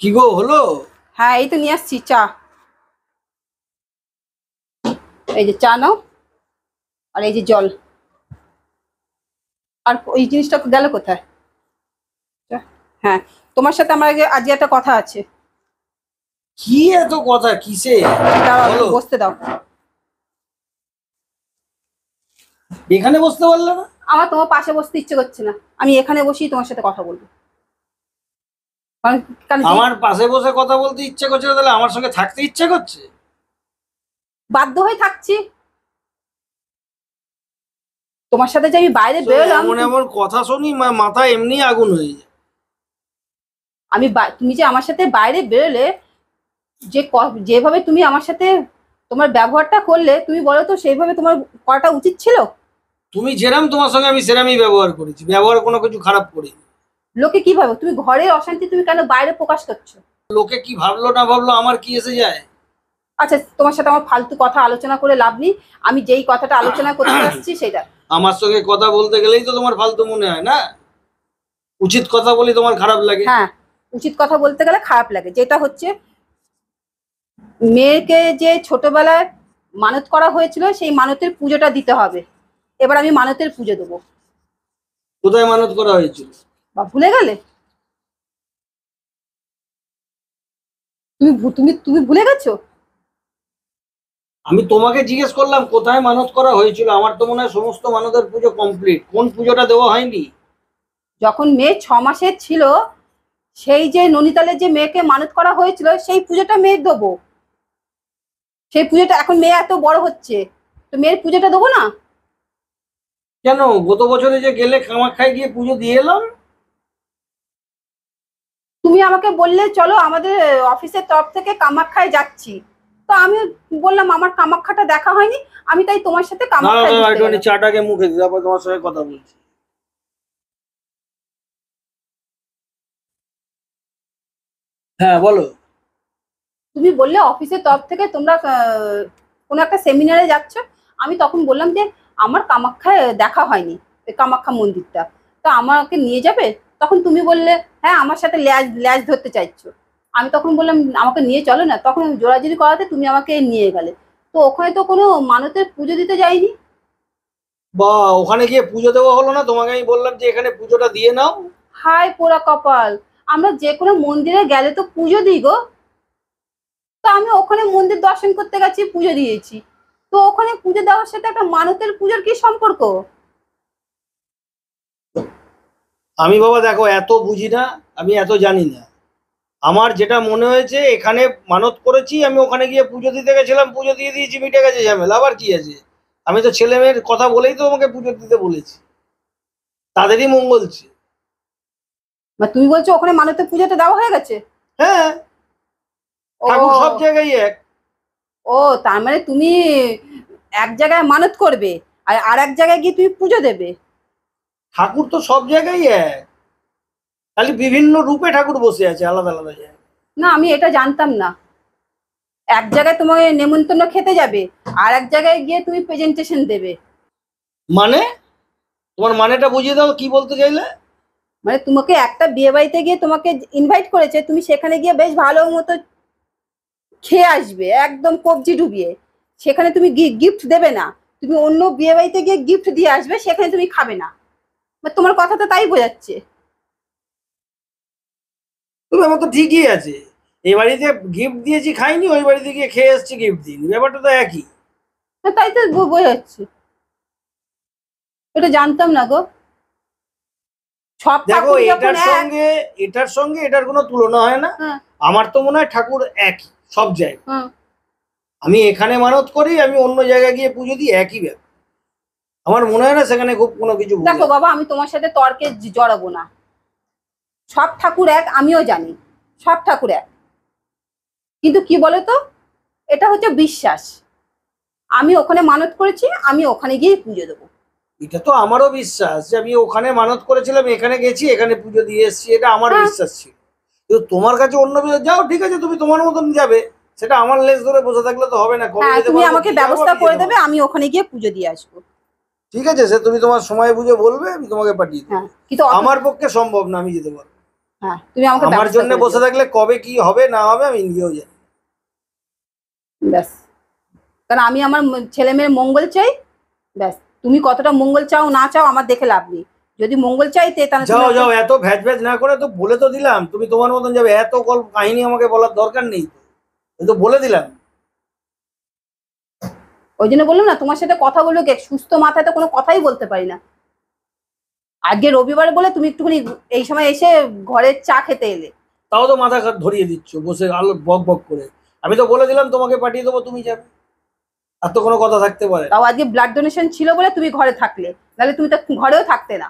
কি গো হলো? হ্যাঁ, এই তো নিয়ে আসছি চা। এই যে চা নাও, আর এই যে জল। আর ওই জিনিসটা গেল কোথায়? হ্যাঁ, তোমার সাথে আমার আজকে একটা কথা আছে। কি এত কথা কিসে? দাঁড়াও, একটু বলো। বসতে দাও। এখানে বসতে পারলে না? আমার তোমার পাশে বসতে ইচ্ছে করছে না, আমি এখানে বসি তোমার সাথে কথা বলবো। কারণ কারণ আমার পাশে বসে কথা বলতে ইচ্ছে করছে না, তাহলে আমার সঙ্গে থাকতে ইচ্ছে করছে? বাধ্য হয়ে থাকছি। তোমার সাথে যে আমি বাইরে তো বেরোলাম, এমন এমন কথা শুনি মাথা এমনি আগুন হয়ে যায়। তুমি যে আমার সাথে বাইরে বেরোলে, যেভাবে তুমি আমার সাথে তোমার ব্যবহারটা করলে, তুমি বলো তো সেইভাবে তোমার করাটা উচিত ছিল? তুমি যেরাম তোমার সঙ্গে আমি সেরামই ব্যবহার করেছি, ব্যবহার কোনো কিছু খারাপ করিনি। লোকে কি ভাবে? তুমি ঘরের অশান্তি তুমি কেন বাইরে প্রকাশ করছো? লোকে কি ভাবলো না ভাবলো আমার কি এসে যায়? আচ্ছা, তোমার সাথে আমার ফালতু কথা আলোচনা করে লাভ নেই। আমি যেই কথাটা আলোচনা করতে আসছি সেটা। আমার সঙ্গে কথা বলতে গেলেই তো তোমার ফালতু মনে হয় না? উচিত কথা বলি তোমার খারাপ লাগে? হ্যাঁ, উচিত কথা বলতে গেলে খারাপ লাগে। যেটা হচ্ছে, মেয়েকে যে ছোটবেলায় মানত করা হয়েছিল, সেই মানতের পুজোটা দিতে হবে। এবার আমি মানতের পুজো দেবো। কোথায় মানত করা হয়েছিল? বা ভুলে গেলে? তুমি ভুলে গেছো? আমি তোমাকে জিজ্ঞেস করলাম কোথায় মানত করা হয়েছিল। আমার তো মনে হয় সমস্ত মানতের পুজো কমপ্লিট। কোন পুজোটা দেওয়া হয়নি? যখন মেয়ে 6 মাসের ছিল, সেই যে ননিতালের যে মেয়েকে মানত করা হয়েছিল, সেই পুজোটা মেয়ের দেবো। সেই পুজোটা, এখন মেয়ে এত বড় হচ্ছে, তো মেয়ের পুজোটা দেবো না? কেন? গত বছরে যে গেলে কামাখ্যায় গিয়ে পুজো দিয়ে এলাম। তুমি আমাকে বললে চলো আমাদের অফিসের তরফ থেকে কামাখ্যায় যাচ্ছি। তো আমি বললাম আমার কামাখ্যাটা দেখা হয়নি, আমি তাই তোমার সাথে না কামাখ্যায় না, ঘুরতে একটুখানি গেলাম। চাটাকে মুখে দিই, তারপর তোমার সঙ্গে কথা বলছি। হ্যাঁ বলো। তুমি বললে অফিসের তরফ থেকে তোমরা কোনো একটা সেমিনারে যাচ্ছ। আমি তখন বললাম যে আমার কামাখ্যায় দেখা হয়নি, ওই কামাখ্যা মন্দিরটা, তো আমাকে নিয়ে যাবে? তখন তুমি বললে হ্যাঁ, আমার সাথে ল্যাজ ল্যাজ ধরতে চাইছো। আমি তখন বললাম আমাকে নিয়ে চলো না, তখন জোরাজুরি করাতে তুমি আমাকে নিয়ে গেলে। তো ওখানে তো কোনো মানতের পুজো দিতে যাইনি। বা ওখানে গিয়ে পুজো দেওয়া হলো না? তোমাকে আমি বললাম যে এখানে পুজোটা দিয়ে নাও। হায় পোড়া কপাল! আমরা যে কোনো মন্দিরে গেলে তো পুজো দিই গো। তো আমি ওখানে মন্দির দর্শন করতে গেছি, পুজো দিয়েছি। তো ওখানে পুজো দেওয়ার সাথে একটা মানতের পুজোর কি সম্পর্ক? আমি বাবা দেখো, এত বুঝি না, আমি এত জানি না। আমার যেটা মনে হয়েছে এখানে মানত করেছি, আমি ওখানে গিয়ে পুজো দিতে গেছিলাম, পুজো দিয়ে দিয়েছি, মিটে গেছে ঝামেলা। আবার কি আছে? আমি তো ছেলে মেয়ের কথা বলেই তো তোমাকে পুজো দিতে বলেছি, তাদেরই মঙ্গল ছিল। বা তুমি বলছো ওখানে মানতের পুজোটা দেওয়া হয়ে গেছে? হ্যাঁ, ঠাকুর সব ও, জায়গায় এক। ও, তার মানে তুমি এক জায়গায় মানত করবে আর আর এক জায়গায় গিয়ে তুমি পুজো দেবে? ঠাকুর তো সব জায়গায় এক, খালি বিভিন্ন রূপে ঠাকুর বসে আছে আলাদা আলাদা জায়গায়। না, আমি এটা জানতাম না। এক জায়গায় তোমাকে নেমন্তন্ন খেতে যাবে, আর এক জায়গায় গিয়ে তুমি প্রেজেন্টেশন দেবে। মানে তোমার মানেটা বুঝিয়ে দাও, কি বলতে চাইলে? মানে তোমাকে একটা বিয়ে বাড়িতে গিয়ে তোমাকে ইনভাইট করেছে, তুমি সেখানে গিয়ে বেশ ভালো মতো খেয়ে আসবে একদম কবজি ডুবিয়ে। সেখানে তুমি গিফট দেবে না, তুমি অন্য বিয়ে বাড়িতে গিয়ে গিফট দিয়ে আসবে, সেখানে তুমি খাবে না। মানে তোমার কথা তো তাই বোঝাচ্ছে। তুমি আমার তো ঠিকই আছে, এই বাড়িতে গিফট দিয়েছি খাইনি, ওই বাড়িতে গিয়ে খেয়ে এসছি গিফট দিইনি, ব্যাপারটা তো একই। তাই তো বোঝাচ্ছে। এটা জানতাম না গো। সব দেখো, ঠাকুর যখন এটার এক। সঙ্গে এটার সঙ্গে এটার কোনো তুলনা হয় না। হ্যাঁ। আমার তো মনে হয় ঠাকুর একই সব জায়গায়। হ্যাঁ। আমি এখানে মানত করি, আমি অন্য জায়গায় গিয়ে পুজো দিই, একই ব্যাপার। আমার মনে হয় না সেখানে খুব কোনো কিছু ভুল দেখো আছে। বাবা, আমি তোমার সাথে তর্কে জড়াবো না। সব ঠাকুর এক, আমিও জানি। সব ঠাকুর এক। কিন্তু কি বলতো, এটা হচ্ছে বিশ্বাস। আমি ওখানে মানত করেছি, আমি ওখানে গিয়ে পুজো দেবো। এটা তো আমারও বিশ্বাস যে আমি ওখানে মানত করেছিলাম, এখানে গেছি, এখানে পুজো দিয়ে এসেছি, এটা আমার হ্যাঁ। বিশ্বাস ছিল। কিন্তু তোমার কাছে অন্য বিশ্বাস, যাও ঠিক আছে, তুমি তোমার মতন যাবে। সেটা আমার লেজ ধরে বসে থাকলে তো হবে না, কবে হ্যাঁ, যেতে তুমি পারবো আমাকে কি যাবো ব্যবস্থা আমি করে যেতে দেবে, পারবো। আমি ওখানে গিয়ে পুজো দিয়ে আসবো। ঠিক আছে, সে তুমি তোমার সময় বুঝে বলবে, আমি তোমাকে পাঠিয়ে দেবো। হ্যাঁ, কিন্তু আমার পক্ষে সম্ভব না আমি যেতে পারবো। হ্যাঁ, তুমি আমাকে আমার ব্যবস্থা জন্য করে বসে দিও। থাকলে কবে কি হবে না হবে আমি নিজেও জানি। ব্যাস, কারণ আমি আমার ছেলে মেয়ের মঙ্গল চাই। ব্যাস, তুমি কতটা মঙ্গল চাও না চাও আমার দেখে লাভ নেই। যদি মঙ্গল চাইতে তাহলে তুমি যাও একটা যাও, এত ভ্যাজ ভ্যাজ না করে তো বলে তো দিলাম, তুমি তোমার মতন যাবে, এত গল্প কাহিনী আমাকে বলার দরকার নেই তো, আমি তো বলে দিলাম। ওই জন্য বললাম না, তোমার সাথে কথা বলবো কে, সুস্থ মাথায় তো কোনো কথাই বলতে পারি না। আজকে রবিবার বলে তুমি একটুখানি এই সময় এসে ঘরের চা খেতে এলে। তাও তো মাথা ধরিয়ে দিচ্ছ বসে আলো বক বক করে। আমি তো বলে দিলাম তোমাকে পাঠিয়ে দেবো, তুমি যাবে, আর তো কোনো কথা থাকতে পারে না। তাও আজকে ব্লাড ডোনেশন ছিল বলে তুমি ঘরে থাকলে, নাহলে তুমি তো ঘরেও থাকতে না।